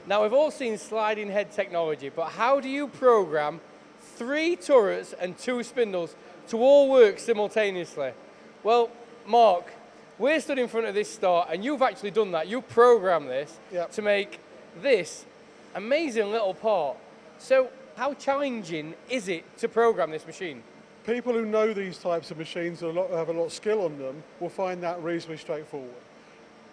Now, we've all seen sliding head technology, but how do you program 3 turrets and 2 spindles to all work simultaneously? Well, Mark, we're stood in front of this start, and you've actually done that. You programmed this to make this amazing little part. So how challenging is it to program this machine? People who know these types of machines and have a lot of skill on them will find that reasonably straightforward.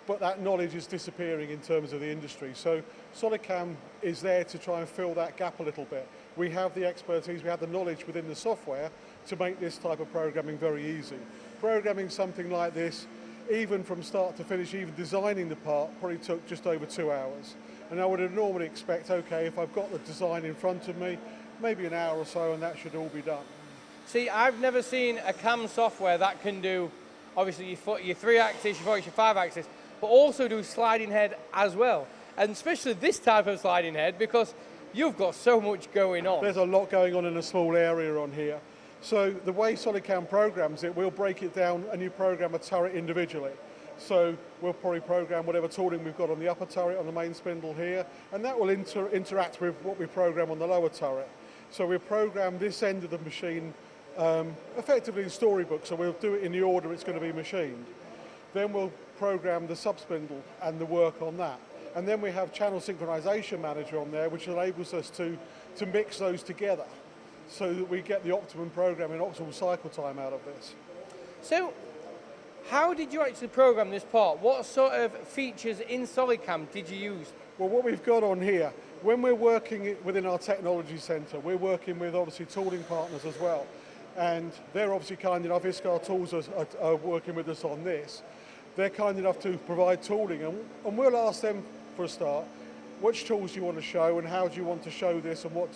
But that knowledge is disappearing in terms of the industry. So SolidCAM is there to try and fill that gap a little bit. We have the expertise, we have the knowledge within the software to make this type of programming very easy. Programming something like this, even from start to finish, even designing the part, probably took just over 2 hours. And I would normally expect, okay, if I've got the design in front of me, maybe an hour or so and that should all be done. See, I've never seen a CAM software that can do, obviously, your 3-axis, your 5-axis, but also do sliding head as well. And especially this type of sliding head, because you've got so much going on. There's a lot going on in a small area on here. So the way SolidCAM programs it, we'll break it down and you program a turret individually. So we'll probably program whatever tooling we've got on the upper turret, on the main spindle here, and that will interact with what we program on the lower turret. So we'll program this end of the machine effectively in storybook, so we'll do it in the order it's going to be machined. Then we'll program the sub-spindle and the work on that. And then we have channel synchronization manager on there, which enables us to mix those together so that we get the optimum programming, optimal cycle time out of this. So, how did you actually program this part? What sort of features in SolidCAM did you use? Well, what we've got on here, when we're working within our technology centre, we're working with obviously tooling partners as well. And they're obviously kind enough, ISCAR Tools are working with us on this. They're kind enough to provide tooling, and we'll ask them for a start, which tools do you want to show and how do you want to show this and what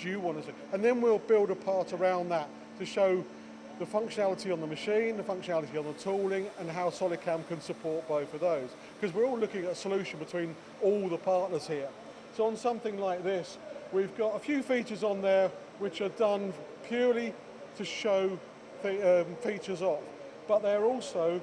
do you want to do. And then we'll build a part around that to show the functionality on the machine, the functionality on the tooling, and how SolidCAM can support both of those. Because we're all looking at a solution between all the partners here. So on something like this, we've got a few features on there which are done purely to show the features off, but they're also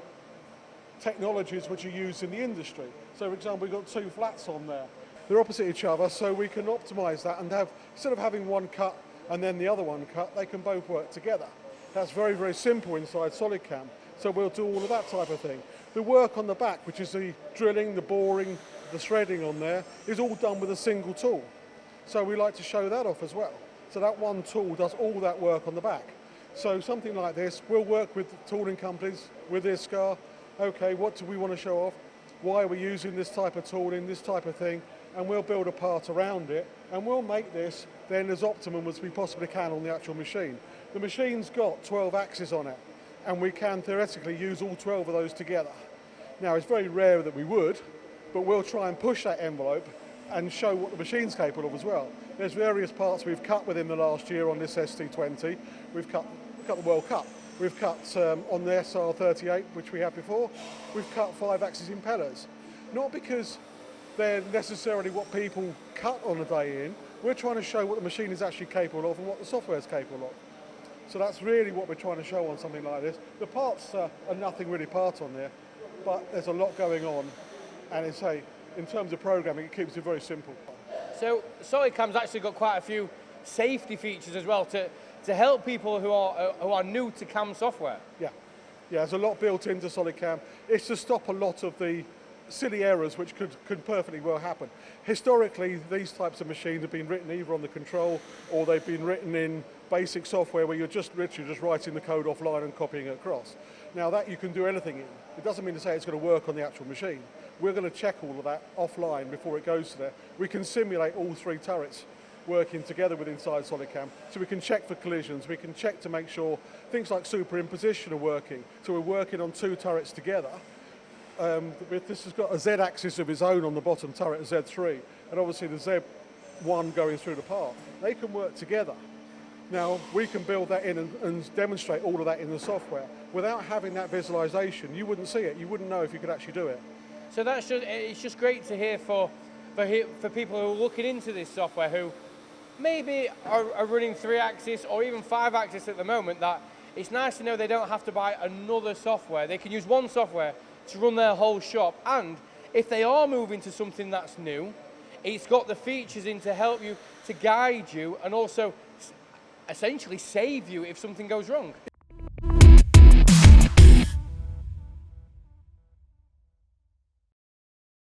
technologies which are used in the industry. So for example, we've got 2 flats on there. They're opposite each other, so we can optimize that and have, instead of having one cut and then the other one cut, they can both work together. That's very, very simple inside SolidCAM. So we'll do all of that type of thing. The work on the back, which is the drilling, the boring, the threading on there, is all done with a single tool. So we like to show that off as well. So that one tool does all that work on the back. So something like this, we'll work with tooling companies, with ISCAR. Okay, what do we want to show off? Why are we using this type of tooling, this type of thing? And we'll build a part around it, and we'll make this then as optimum as we possibly can on the actual machine. The machine's got 12 axes on it, and we can theoretically use all 12 of those together. Now, it's very rare that we would, but we'll try and push that envelope and show what the machine's capable of as well. There's various parts we've cut within the last year on this ST20. We've cut the World Cup. We've cut on the SR38, which we had before, we've cut 5-axis impellers. Not because they're necessarily what people cut on a day in, we're trying to show what the machine is actually capable of and what the software is capable of. So that's really what we're trying to show on something like this. The parts are nothing really part on there, but there's a lot going on, and in terms of programming, it keeps it very simple. So SolidCAM's actually got quite a few safety features as well to help people who are new to CAM software. Yeah, there's a lot built into SolidCAM. It's to stop a lot of the silly errors which could perfectly well happen. Historically, these types of machines have been written either on the control or they've been written in basic software where you're literally just writing the code offline and copying it across. Now that you can do anything in. It doesn't mean to say it's going to work on the actual machine. We're going to check all of that offline before it goes to there. We can simulate all 3 turrets working together with inside SolidCAM, so we can check for collisions, we can check to make sure things like superimposition are working. So we're working on 2 turrets together. This has got a Z-axis of its own on the bottom turret, a Z3, and obviously the Z1 going through the part. They can work together. Now, we can build that in and demonstrate all of that in the software. Without having that visualization, you wouldn't see it, you wouldn't know if you could actually do it. So it's just great to hear for people who are looking into this software who maybe are running 3-axis or even 5-axis at the moment, that it's nice to know they don't have to buy another software. They can use one software to run their whole shop, and if they are moving to something that's new, it's got the features in to help you, to guide you, and also essentially save you if something goes wrong.